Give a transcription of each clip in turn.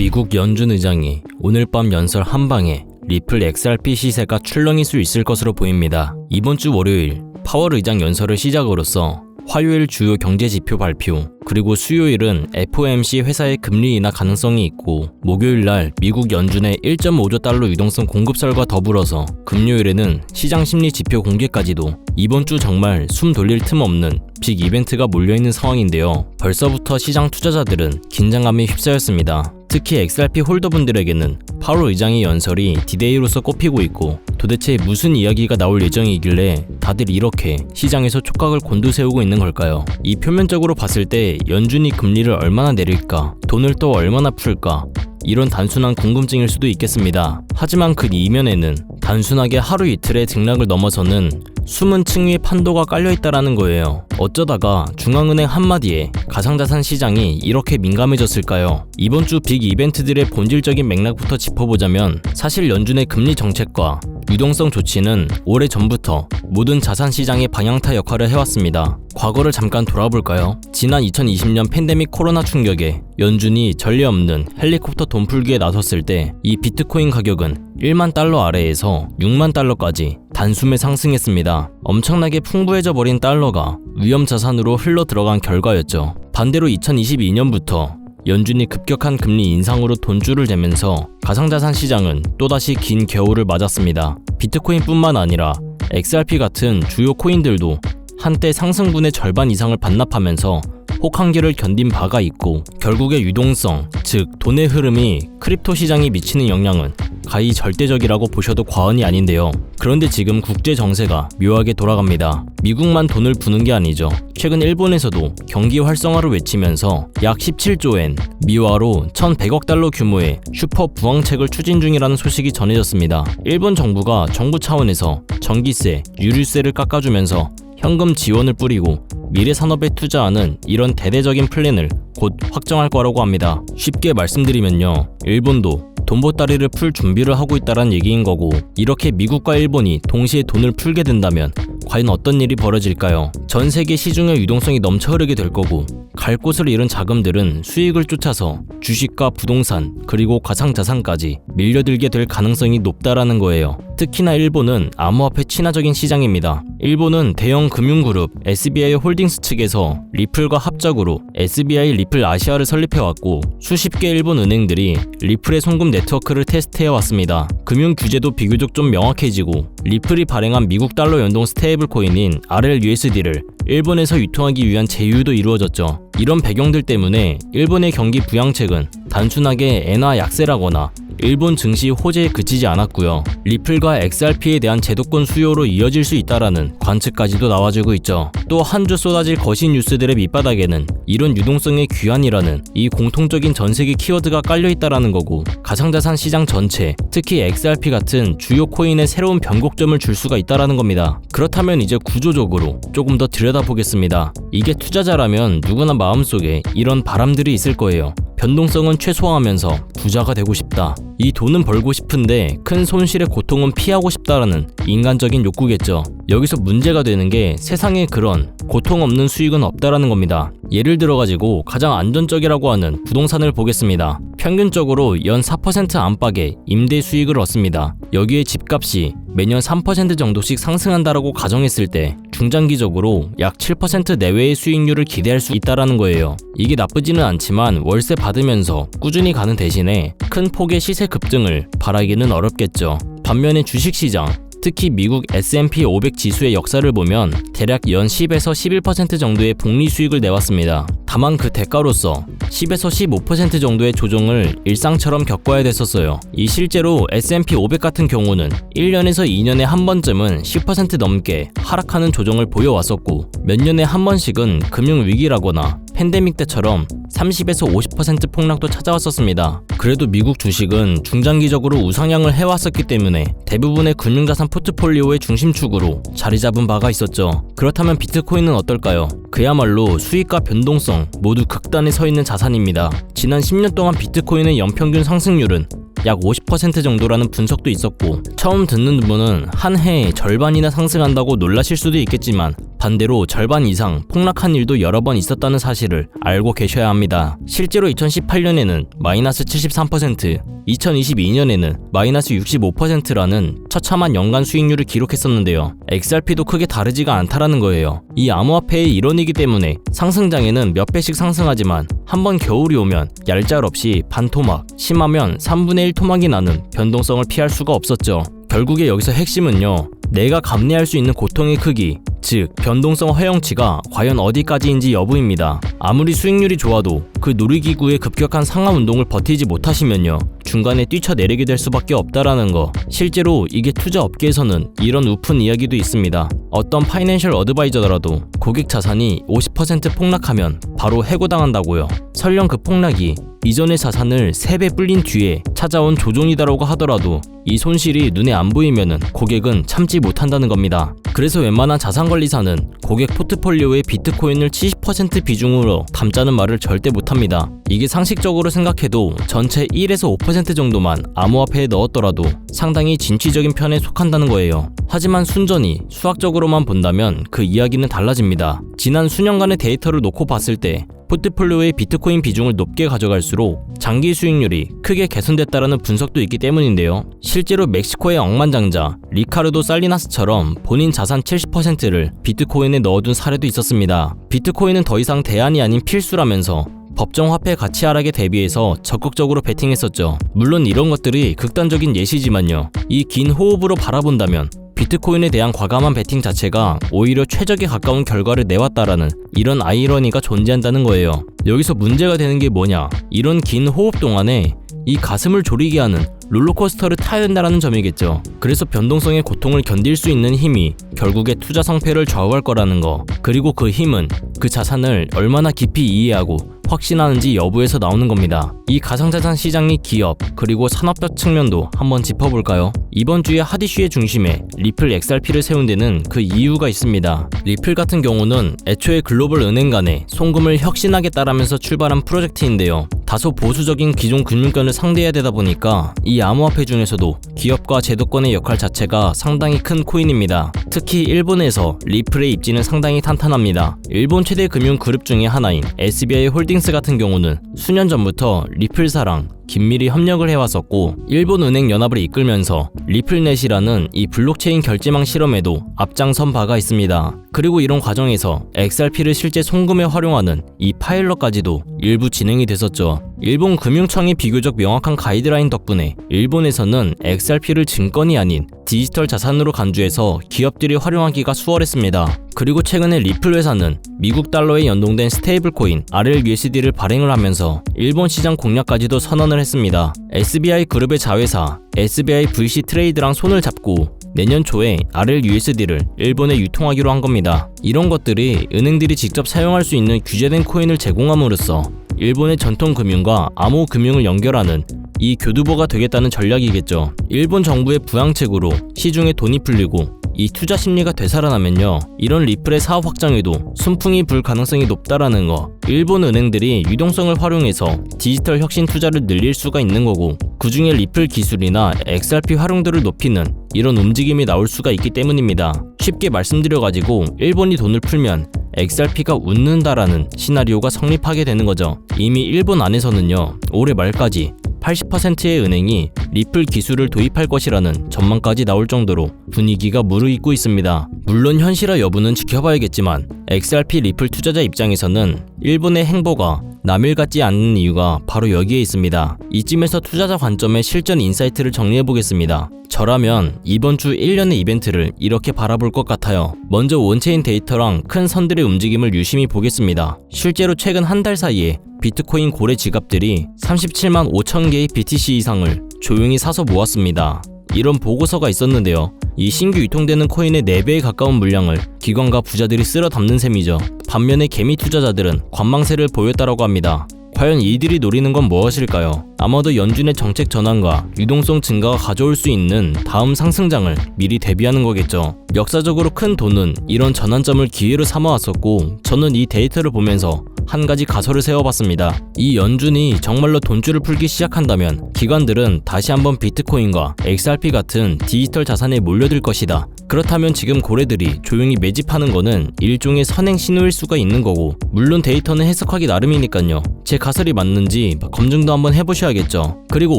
미국 연준 의장이 오늘 밤 연설 한방에 리플 XRP 시세가 출렁일 수 있을 것으로 보입니다. 이번 주 월요일 파월 의장 연설을 시작으로써 화요일 주요 경제 지표 발표, 그리고 수요일은 FOMC 회사의 금리 인하 가능성이 있고, 목요일날 미국 연준의 1.5조 달러 유동성 공급설과 더불어서 금요일에는 시장 심리 지표 공개까지도 이번 주 정말 숨 돌릴 틈 없는 빅 이벤트가 몰려있는 상황인데요. 벌써부터 시장 투자자들은 긴장감에 휩싸였습니다. 특히 XRP 홀더분들에게는 파월 의장의 연설이 디데이로서 꼽히고 있고, 도대체 무슨 이야기가 나올 예정이길래 다들 이렇게 시장에서 촉각을 곤두세우고 있는 걸까요? 이 표면적으로 봤을 때 연준이 금리를 얼마나 내릴까? 돈을 또 얼마나 풀까? 이런 단순한 궁금증일 수도 있겠습니다. 하지만 그 이면에는 단순하게 하루 이틀의 등락을 넘어서는 숨은 층위의 판도가 깔려있다라는 거예요. 어쩌다가 중앙은행 한마디에 가상자산 시장이 이렇게 민감해졌을까요? 이번 주 빅 이벤트들의 본질적인 맥락부터 짚어보자면, 사실 연준의 금리 정책과 유동성 조치는 오래전부터 모든 자산 시장의 방향타 역할을 해왔습니다. 과거를 잠깐 돌아볼까요? 지난 2020년 팬데믹 코로나 충격에 연준이 전례 없는 헬리콥터 돈풀기에 나섰을 때 이 비트코인 가격은 1만 달러 아래에서 6만 달러까지 단숨에 상승했습니다. 엄청나게 풍부해져 버린 달러가 위험 자산으로 흘러 들어간 결과였죠. 반대로 2022년부터 연준이 급격한 금리 인상으로 돈줄을 재면서 가상자산 시장은 또다시 긴 겨울을 맞았습니다. 비트코인뿐만 아니라 XRP 같은 주요 코인들도 한때 상승분의 절반 이상을 반납하면서 혹한기를 견딘 바가 있고, 결국에 유동성, 즉 돈의 흐름이 크립토 시장에 미치는 영향은 가히 절대적이라고 보셔도 과언이 아닌데요. 그런데 지금 국제 정세가 묘하게 돌아갑니다. 미국만 돈을 부는 게 아니죠. 최근 일본에서도 경기 활성화를 외치면서 약 17조엔, 미화로 1,100억 달러 규모의 슈퍼 부황책을 추진 중이라는 소식이 전해졌습니다. 일본 정부가 정부 차원에서 전기세, 유류세를 깎아주면서 현금 지원을 뿌리고 미래 산업에 투자하는 이런 대대적인 플랜을 곧 확정할 거라고 합니다. 쉽게 말씀드리면요, 일본도 돈보따리를 풀 준비를 하고 있다는 얘기인 거고, 이렇게 미국과 일본이 동시에 돈을 풀게 된다면 과연 어떤 일이 벌어질까요? 전 세계 시중의 유동성이 넘쳐 흐르게 될 거고, 갈 곳을 잃은 자금들은 수익을 쫓아서 주식과 부동산, 그리고 가상자산까지 밀려들게 될 가능성이 높다라는 거예요. 특히나 일본은 암호화폐 친화적인 시장입니다. 일본은 대형 금융그룹 SBI 홀딩스 측에서 리플과 합작으로 SBI 리플 아시아를 설립해왔고, 수십 개 일본 은행들이 리플의 송금 네트워크를 테스트해왔습니다. 금융 규제도 비교적 좀 명확해지고, 리플이 발행한 미국 달러 연동 스테이블 코인인 RLUSD를 일본에서 유통하기 위한 제휴도 이루어졌죠. 이런 배경들 때문에 일본의 경기 부양책은 단순하게 엔화 약세라거나 일본 증시 호재에 그치지 않았고요. 리플과 XRP에 대한 제도권 수요로 이어질 수 있다라는 관측까지도 나와주고 있죠. 또 한 주 쏟아질 거신 뉴스들의 밑바닥에는 이런 유동성의 귀환이라는 이 공통적인 전세계 키워드가 깔려있다라는 거고, 가상자산 시장 전체, 특히 XRP 같은 주요 코인에 새로운 변곡점을 줄 수가 있다라는 겁니다. 그렇다면 이제 구조적으로 조금 더 들여다보겠습니다. 이게 투자자라면 누구나 마음속에 이런 바람들이 있을 거예요. 변동성은 최소화하면서 부자가 되고 싶다. 이 돈은 벌고 싶은데 큰 손실의 고통은 피하고 싶다라는 인간적인 욕구겠죠. 여기서 문제가 되는 게 세상에 그런 고통 없는 수익은 없다라는 겁니다. 예를 들어가지고 가장 안전적이라고 하는 부동산을 보겠습니다. 평균적으로 연 4% 안팎의 임대 수익을 얻습니다. 여기에 집값이 매년 3% 정도씩 상승한다라고 가정했을 때 중장기적으로 약 7% 내외의 수익률을 기대할 수 있다라는 거예요. 이게 나쁘지는 않지만 월세 받으면서 꾸준히 가는 대신에 큰 폭의 시세 급등을 바라기는 어렵겠죠. 반면에 주식시장, 특히 미국 S&P 500 지수의 역사를 보면 대략 연 10에서 11% 정도의 복리 수익을 내왔습니다. 다만 그 대가로서 10에서 15% 정도의 조정을 일상처럼 겪어야 됐었어요. 이 실제로 S&P 500 같은 경우는 1년에서 2년에 한 번쯤은 10% 넘게 하락하는 조정을 보여왔었고, 몇 년에 한 번씩은 금융위기라거나 팬데믹 때처럼 30에서 50% 폭락도 찾아왔었습니다. 그래도 미국 주식은 중장기적으로 우상향을 해왔었기 때문에 대부분의 금융자산 포트폴리오의 중심축으로 자리 잡은 바가 있었죠. 그렇다면 비트코인은 어떨까요? 그야말로 수익과 변동성 모두 극단에 서 있는 자산입니다. 지난 10년 동안 비트코인의 연평균 상승률은 약 50% 정도라는 분석도 있었고, 처음 듣는 분은 한 해에 절반이나 상승한다고 놀라실 수도 있겠지만 반대로 절반 이상 폭락한 일도 여러 번 있었다는 사실을 알고 계셔야 합니다. 실제로 2018년에는 마이너스 73%, 2022년에는 마이너스 65%라는 처참한 연간 수익률을 기록했었는데요. XRP도 크게 다르지가 않다라는 거예요. 이 암호화폐의 일원이기 때문에 상승장에는 몇 배씩 상승하지만 한번 겨울이 오면 얄짤없이 반토막, 심하면 3분의 1 토막이 나는 변동성을 피할 수가 없었죠. 결국에 여기서 핵심은요, 내가 감내할 수 있는 고통의 크기, 즉 변동성 허용치가 과연 어디까지인지 여부입니다. 아무리 수익률이 좋아도 그 놀이기구의 급격한 상하 운동을 버티지 못하시면요, 중간에 뛰쳐내리게 될 수밖에 없다라는 거. 실제로 이게 투자 업계에서는 이런 우픈 이야기도 있습니다. 어떤 파이낸셜 어드바이저더라도 고객 자산이 50% 폭락하면 바로 해고당한다고요. 설령 그 폭락이 이전의 자산을 3배 불린 뒤에 찾아온 조종이다라고 하더라도 이 손실이 눈에 안 보이면은 고객은 참지 못한다는 겁니다. 그래서 웬만한 자산관리사는 고객 포트폴리오에 비트코인을 70% 비중으로 담자는 말을 절대 못합니다. 이게 상식적으로 생각해도 전체 1에서 5% 정도만 암호화폐에 넣었더라도 상당히 진취적인 편에 속한다는 거예요. 하지만 순전히 수학적으로만 본다면 그 이야기는 달라집니다. 지난 수년간의 데이터를 놓고 봤을 때 포트폴리오의 비트코인 비중을 높게 가져갈수록 장기 수익률이 크게 개선됐다라는 분석도 있기 때문인데요. 실제로 멕시코의 억만장자 리카르도 살리나스처럼 본인 자산 70%를 비트코인에 넣어둔 사례도 있었습니다. 비트코인은 더 이상 대안이 아닌 필수라면서 법정 화폐 가치 하락에 대비해서 적극적으로 베팅했었죠. 물론 이런 것들이 극단적인 예시지만요, 이 긴 호흡으로 바라본다면 비트코인에 대한 과감한 베팅 자체가 오히려 최적에 가까운 결과를 내왔다라는 이런 아이러니가 존재한다는 거예요. 여기서 문제가 되는 게 뭐냐, 이런 긴 호흡 동안에 이 가슴을 졸이게 하는 롤러코스터를 타야 된다는 점이겠죠. 그래서 변동성의 고통을 견딜 수 있는 힘이 결국에 투자 성패를 좌우할 거라는 거. 그리고 그 힘은 그 자산을 얼마나 깊이 이해하고 확신하는지 여부에서 나오는 겁니다. 이 가상자산 시장의 기업 그리고 산업적 측면도 한번 짚어볼까요? 이번 주에 핫 이슈의 중심에 리플 XRP를 세운 데는 그 이유가 있습니다. 리플 같은 경우는 애초에 글로벌 은행 간에 송금을 혁신하겠다라면서 출발한 프로젝트인데요. 다소 보수적인 기존 금융권을 상대해야 되다 보니까 이 암호화폐 중에서도 기업과 제도권의 역할 자체가 상당히 큰 코인입니다. 특히 일본에서 리플의 입지는 상당히 탄탄합니다. 일본 최대 금융 그룹 중에 하나인 SBI 홀딩스 같은 경우는 수년 전부터 리플사랑 긴밀히 협력을 해왔었고, 일본은행연합을 이끌면서 리플넷이라는 이 블록체인 결제망 실험에도 앞장선 바가 있습니다. 그리고 이런 과정에서 XRP를 실제 송금에 활용하는 이 파일럿까지도 일부 진행이 됐었죠. 일본 금융청의 비교적 명확한 가이드라인 덕분에 일본에서는 XRP를 증권이 아닌 디지털 자산으로 간주해서 기업들이 활용하기가 수월했습니다. 그리고 최근에 리플 회사는 미국 달러에 연동된 스테이블 코인 RLUSD를 발행을 하면서 일본 시장 공략까지도 선언을 했습니다. SBI 그룹의 자회사 SBI VC 트레이드랑 손을 잡고 내년 초에 RLUSD를 일본에 유통하기로 한 겁니다. 이런 것들이 은행들이 직접 사용할 수 있는 규제된 코인을 제공함으로써 일본의 전통 금융과 암호 금융을 연결하는 이 교두보가 되겠다는 전략이겠죠. 일본 정부의 부양책으로 시중에 돈이 풀리고 이 투자 심리가 되살아나면요, 이런 리플의 사업 확장에도 순풍이 불 가능성이 높다라는 거. 일본 은행들이 유동성을 활용해서 디지털 혁신 투자를 늘릴 수가 있는 거고, 그 중에 리플 기술이나 XRP 활용도를 높이는 이런 움직임이 나올 수가 있기 때문입니다. 쉽게 말씀드려가지고 일본이 돈을 풀면 XRP가 웃는다라는 시나리오가 성립하게 되는 거죠. 이미 일본 안에서는요, 올해 말까지 80%의 은행이 리플 기술을 도입할 것이라는 전망까지 나올 정도로 분위기가 무르익고 있습니다. 물론 현실화 여부는 지켜봐야겠지만 XRP 리플 투자자 입장에서는 일본의 행보가 남일 같지 않는 이유가 바로 여기에 있습니다. 이쯤에서 투자자 관점의 실전 인사이트를 정리해보겠습니다. 저라면 이번 주 1년의 이벤트를 이렇게 바라볼 것 같아요. 먼저 원체인 데이터랑 큰 선들의 움직임을 유심히 보겠습니다. 실제로 최근 한 달 사이에 비트코인 고래 지갑들이 37만 5천 개의 BTC 이상을 조용히 사서 모았습니다. 이런 보고서가 있었는데요. 이 신규 유통되는 코인의 4배에 가까운 물량을 기관과 부자들이 쓸어 담는 셈이죠. 반면에 개미 투자자들은 관망세를 보였다라고 합니다. 과연 이들이 노리는 건 무엇일까요? 아마도 연준의 정책 전환과 유동성 증가가 가져올 수 있는 다음 상승장을 미리 대비하는 거겠죠. 역사적으로 큰 돈은 이런 전환점을 기회로 삼아왔었고, 저는 이 데이터를 보면서 한 가지 가설을 세워봤습니다. 이 연준이 정말로 돈줄을 풀기 시작한다면 기관들은 다시 한번 비트코인과 XRP 같은 디지털 자산에 몰려들 것이다. 그렇다면 지금 고래들이 조용히 매집하는 거는 일종의 선행 신호일 수가 있는 거고, 물론 데이터는 해석하기 나름이니까요. 제 가설이 맞는지 검증도 한번 해보셔야겠죠. 그리고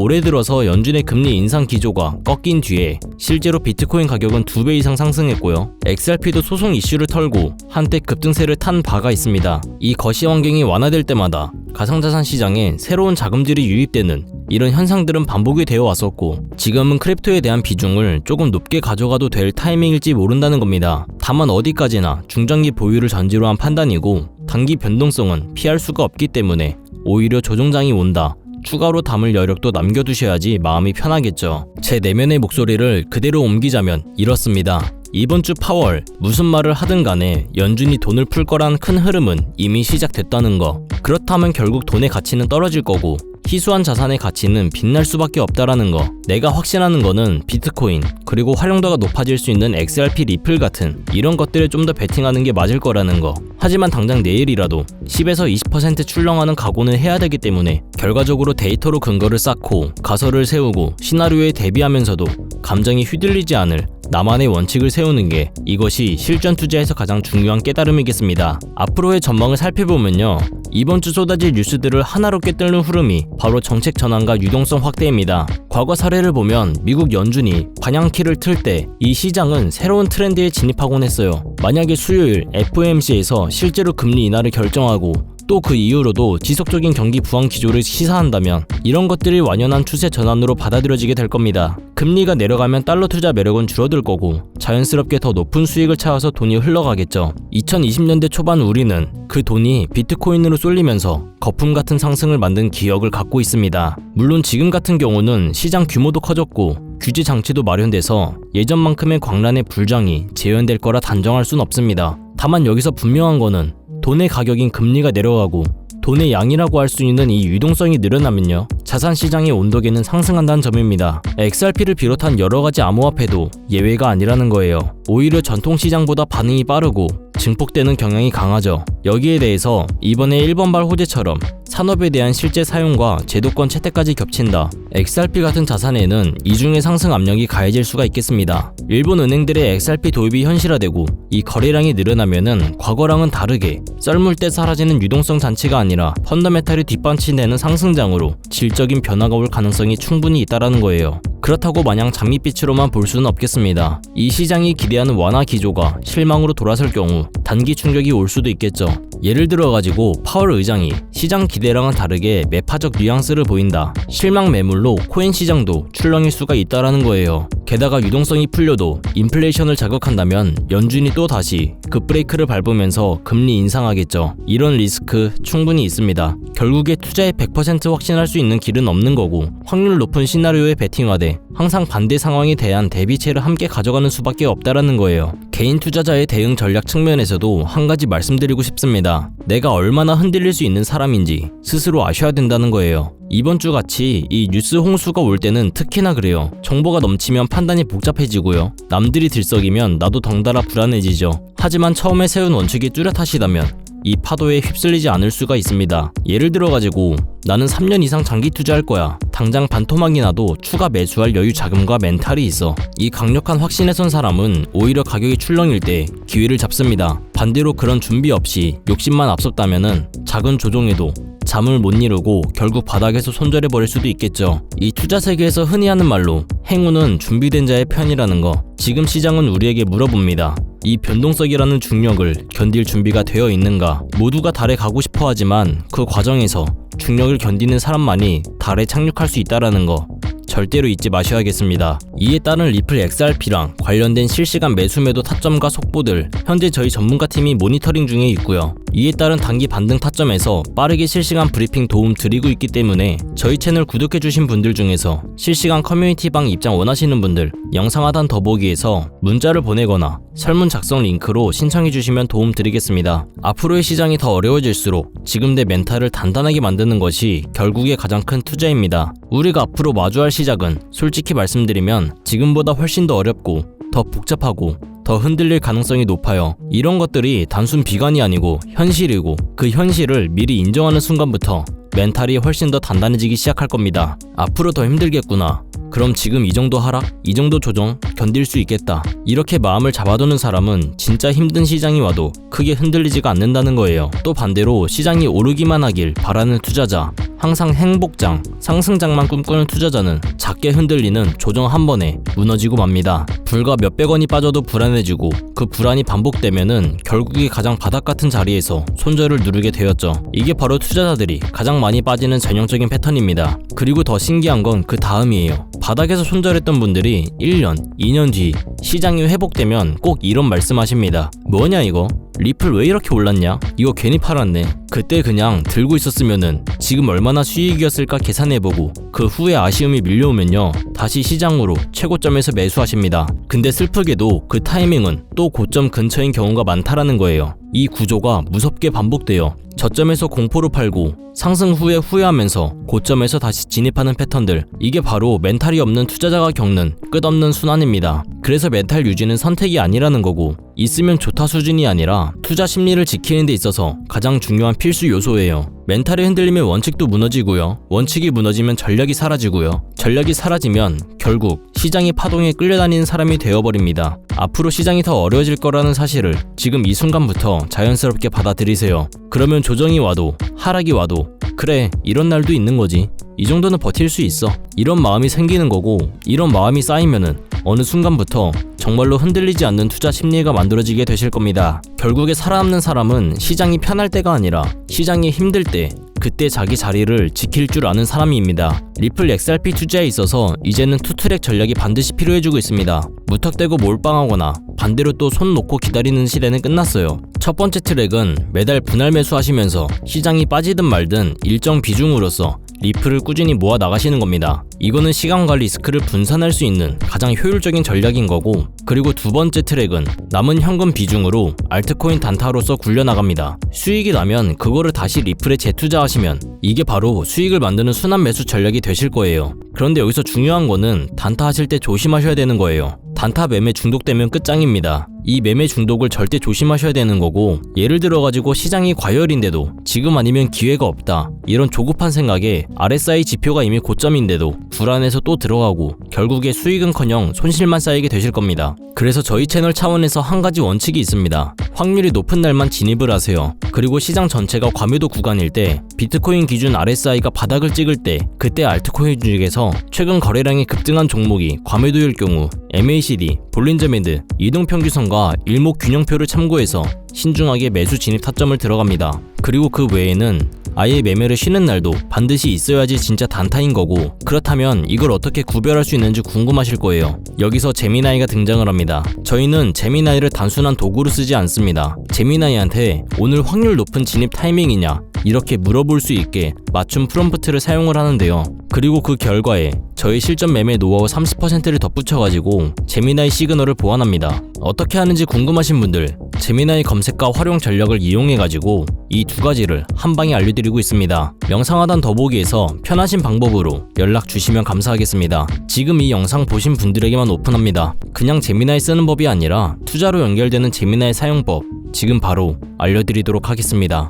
올해 들어서 연준의 금리 인상 기조가 꺾인 뒤에 실제로 비트코인 가격은 2배 이상 상승했고요. XRP도 소송 이슈를 털고 한때 급등세를 탄 바가 있습니다. 이 거시 환경이 완화될 때마다 가상자산 시장에 새로운 자금들이 유입되는 이런 현상들은 반복이 되어 왔었고, 지금은 크립토에 대한 비중을 조금 높게 가져가도 될 타이밍일지 모른다는 겁니다. 다만 어디까지나 중장기 보유를 전제로 한 판단이고, 단기 변동성은 피할 수가 없기 때문에 오히려 조정장이 온다, 추가로 담을 여력도 남겨두셔야지 마음이 편하겠죠. 제 내면의 목소리를 그대로 옮기자면 이렇습니다. 이번 주 파월, 무슨 말을 하든 간에 연준이 돈을 풀 거란 큰 흐름은 이미 시작됐다는 거. 그렇다면 결국 돈의 가치는 떨어질 거고, 희소한 자산의 가치는 빛날 수밖에 없다라는 거. 내가 확신하는 거는 비트코인, 그리고 활용도가 높아질 수 있는 XRP 리플 같은 이런 것들에 좀 더 베팅하는 게 맞을 거라는 거. 하지만 당장 내일이라도 10에서 20% 출렁하는 각오는 해야 되기 때문에 결과적으로 데이터로 근거를 쌓고 가설을 세우고 시나리오에 대비하면서도 감정이 휘둘리지 않을 나만의 원칙을 세우는 게, 이것이 실전 투자에서 가장 중요한 깨달음이겠습니다. 앞으로의 전망을 살펴보면요, 이번 주 쏟아질 뉴스들을 하나로 꿰뚫는 흐름이 바로 정책 전환과 유동성 확대입니다. 과거 사례를 보면 미국 연준이 방향키를 틀 때 이 시장은 새로운 트렌드에 진입하곤 했어요. 만약에 수요일 FOMC에서 실제로 금리 인하를 결정하고 또 그 이후로도 지속적인 경기 부양 기조를 시사한다면 이런 것들이 완연한 추세 전환으로 받아들여지게 될 겁니다. 금리가 내려가면 달러 투자 매력은 줄어들 거고, 자연스럽게 더 높은 수익을 찾아서 돈이 흘러가겠죠. 2020년대 초반 우리는 그 돈이 비트코인으로 쏠리면서 거품 같은 상승을 만든 기억을 갖고 있습니다. 물론 지금 같은 경우는 시장 규모도 커졌고 규제 장치도 마련돼서 예전만큼의 광란의 불장이 재현될 거라 단정할 순 없습니다. 다만 여기서 분명한 거는 돈의 가격인 금리가 내려가고 돈의 양이라고 할 수 있는 이 유동성이 늘어나면요, 자산 시장의 온도계는 상승한다는 점입니다. XRP를 비롯한 여러가지 암호화폐도 예외가 아니라는 거예요. 오히려 전통 시장보다 반응이 빠르고 증폭되는 경향이 강하죠. 여기에 대해서 이번에 1번발 호재처럼 산업에 대한 실제 사용과 제도권 채택까지 겹친다. XRP 같은 자산에는 이중의 상승 압력이 가해질 수가 있겠습니다. 일본 은행들의 XRP 도입이 현실화되고 이 거래량이 늘어나면은 과거랑은 다르게 썰물 때 사라지는 유동성 잔치가 아니라 펀더멘탈이 뒷받침되는 상승장으로 질적인 변화가 올 가능성이 충분히 있다라는 거예요. 그렇다고 마냥 장밋빛으로만 볼 수는 없겠습니다. 이 시장이 기대하는 완화 기조가 실망으로 돌아설 경우 단기 충격이 올 수도 있겠죠. 예를 들어가지고 파월 의장이 시장 기대랑은 다르게 매파적 뉘앙스를 보인다. 실망 매물로 코인 시장도 출렁일 수가 있다라는 거예요. 게다가 유동성이 풀려도 인플레이션을 자극한다면 연준이 또 다시 급브레이크를 밟으면서 금리 인상하겠죠. 이런 리스크 충분히 있습니다. 결국에 투자에 100% 확신할 수 있는 길은 없는 거고, 확률 높은 시나리오에 베팅하되 항상 반대 상황에 대한 대비체를 함께 가져가는 수밖에 없다라는 거예요. 개인 투자자의 대응 전략 측면에서도 한 가지 말씀드리고 싶습니다. 내가 얼마나 흔들릴 수 있는 사람인지 스스로 아셔야 된다는 거예요. 이번 주 같이 이 뉴스 홍수가 올 때는 특히나 그래요. 정보가 넘치면 판단이 복잡해지고요. 남들이 들썩이면 나도 덩달아 불안해지죠. 하지만 처음에 세운 원칙이 뚜렷하시다면 이 파도에 휩쓸리지 않을 수가 있습니다. 예를 들어가지고 나는 3년 이상 장기 투자할 거야. 당장 반토막이 나도 추가 매수할 여유 자금과 멘탈이 있어. 이 강력한 확신에 선 사람은 오히려 가격이 출렁일 때 기회를 잡습니다. 반대로 그런 준비 없이 욕심만 앞섰다면은 작은 조종에도 잠을 못 이루고 결국 바닥에서 손절해버릴 수도 있겠죠. 이 투자 세계에서 흔히 하는 말로 행운은 준비된 자의 편이라는 거, 지금 시장은 우리에게 물어봅니다. 이 변동성이라는 중력을 견딜 준비가 되어 있는가? 모두가 달에 가고 싶어 하지만 그 과정에서 중력을 견디는 사람만이 달에 착륙할 수 있다라는 거 절대로 잊지 마셔야겠습니다. 이에 따른 리플 XRP랑 관련된 실시간 매수매도 타점과 속보들 현재 저희 전문가팀이 모니터링 중에 있고요. 이에 따른 단기 반등 타점에서 빠르게 실시간 브리핑 도움 드리고 있기 때문에 저희 채널 구독해주신 분들 중에서 실시간 커뮤니티 방 입장 원하시는 분들 영상 하단 더보기에서 문자를 보내거나 설문 작성 링크로 신청해 주시면 도움 드리겠습니다. 앞으로의 시장이 더 어려워질수록 지금 내 멘탈을 단단하게 만드는 것이 결국에 가장 큰 투자입니다. 우리가 앞으로 마주할 시장은 솔직히 말씀드리면 지금보다 훨씬 더 어렵고 더 복잡하고 더 흔들릴 가능성이 높아요. 이런 것들이 단순 비관이 아니고 현실이고 그 현실을 미리 인정하는 순간부터 멘탈이 훨씬 더 단단해지기 시작할 겁니다. 앞으로 더 힘들겠구나. 그럼 지금 이 정도 하락, 이 정도 조정 견딜 수 있겠다. 이렇게 마음을 잡아두는 사람은 진짜 힘든 시장이 와도 크게 흔들리지가 않는다는 거예요. 또 반대로 시장이 오르기만 하길 바라는 투자자, 항상 행복장, 상승장만 꿈꾸는 투자자는 작게 흔들리는 조정 한 번에 무너지고 맙니다. 불과 몇백 원이 빠져도 불안해지고 그 불안이 반복되면은 결국에 가장 바닥 같은 자리에서 손절을 누르게 되었죠. 이게 바로 투자자들이 가장 많이 빠지는 전형적인 패턴입니다. 그리고 더 신기한 건 그 다음이에요. 바닥에서 손절했던 분들이 1년, 2년 뒤 시장이 회복되면 꼭 이런 말씀하십니다. 뭐냐 이거? 리플 왜 이렇게 올랐냐? 이거 괜히 팔았네. 그때 그냥 들고 있었으면은 지금 얼마나 수익이었을까 계산해보고 그 후에 아쉬움이 밀려오면요 다시 시장으로 최고점에서 매수하십니다. 근데 슬프게도 그 타이밍은 또 고점 근처인 경우가 많다라는 거예요. 이 구조가 무섭게 반복돼요. 저점에서 공포로 팔고 상승 후에 후회하면서 고점에서 다시 진입하는 패턴들, 이게 바로 멘탈이 없는 투자자가 겪는 끝없는 순환입니다. 그래서 멘탈 유지는 선택이 아니라는 거고 있으면 좋다 수준이 아니라 투자 심리를 지키는 데 있어서 가장 중요한 필수 요소예요. 멘탈이 흔들리면 원칙도 무너지고요. 원칙이 무너지면 전략이 사라지고요. 전략이 사라지면 결국 시장의 파동에 끌려다니는 사람이 되어버립니다. 앞으로 시장이 더 어려워질 거라는 사실을 지금 이 순간부터 자연스럽게 받아들이세요. 그러면 조정이 와도 하락이 와도 그래 이런 날도 있는 거지. 이 정도는 버틸 수 있어. 이런 마음이 생기는 거고 이런 마음이 쌓이면은 어느 순간부터 정말로 흔들리지 않는 투자 심리가 만들어지게 되실 겁니다. 결국에 살아남는 사람은 시장이 편할 때가 아니라 시장이 힘들 때 그때 자기 자리를 지킬 줄 아는 사람입니다. 리플 XRP 투자에 있어서 이제는 투트랙 전략이 반드시 필요해지고 있습니다. 무턱대고 몰빵하거나 반대로 또 손 놓고 기다리는 시대는 끝났어요. 첫 번째 트랙은 매달 분할 매수하시면서 시장이 빠지든 말든 일정 비중으로서 리플을 꾸준히 모아 나가시는 겁니다. 이거는 시간과 리스크를 분산할 수 있는 가장 효율적인 전략인 거고, 그리고 두 번째 트랙은 남은 현금 비중으로 알트코인 단타로서 굴려나갑니다. 수익이 나면 그거를 다시 리플에 재투자하시면 이게 바로 수익을 만드는 순환 매수 전략이 되실 거예요. 그런데 여기서 중요한 거는 단타 하실 때 조심하셔야 되는 거예요. 단타 매매 중독되면 끝장입니다. 이 매매 중독을 절대 조심하셔야 되는 거고, 예를 들어가지고 시장이 과열인데도 지금 아니면 기회가 없다, 이런 조급한 생각에 RSI 지표가 이미 고점인데도 불안해서 또 들어가고 결국에 수익은커녕 손실만 쌓이게 되실 겁니다. 그래서 저희 채널 차원에서 한 가지 원칙이 있습니다. 확률이 높은 날만 진입을 하세요. 그리고 시장 전체가 과매도 구간일 때, 비트코인 기준 RSI가 바닥을 찍을 때, 그때 알트코인 중에서 최근 거래량이 급등한 종목이 과매도일 경우 MACD, 볼린저 밴드, 이동평균선과 일목균형표를 참고해서 신중하게 매수 진입 타점을 들어갑니다. 그리고 그 외에는 아예 매매를 쉬는 날도 반드시 있어야지 진짜 단타인 거고, 그렇다면 이걸 어떻게 구별할 수 있는지 궁금하실 거예요. 여기서 제미나이가 등장을 합니다. 저희는 제미나이를 단순한 도구로 쓰지 않습니다. 제미나이한테 오늘 확률 높은 진입 타이밍이냐 이렇게 물어볼 수 있게 맞춤 프롬프트를 사용을 하는데요. 그리고 그 결과에 저희 실전 매매 노하우 30%를 덧붙여가지고 제미나이 시그널을 보완합니다. 어떻게 하는지 궁금하신 분들, 제미나이 검색과 활용 전략을 이용해가지고 이 두 가지를 한 방에 알려드리고 있습니다. 영상 하단 더보기에서 편하신 방법으로 연락 주시면 감사하겠습니다. 지금 이 영상 보신 분들에게만 오픈합니다. 그냥 제미나이 쓰는 법이 아니라 투자로 연결되는 제미나이 사용법 지금 바로 알려드리도록 하겠습니다.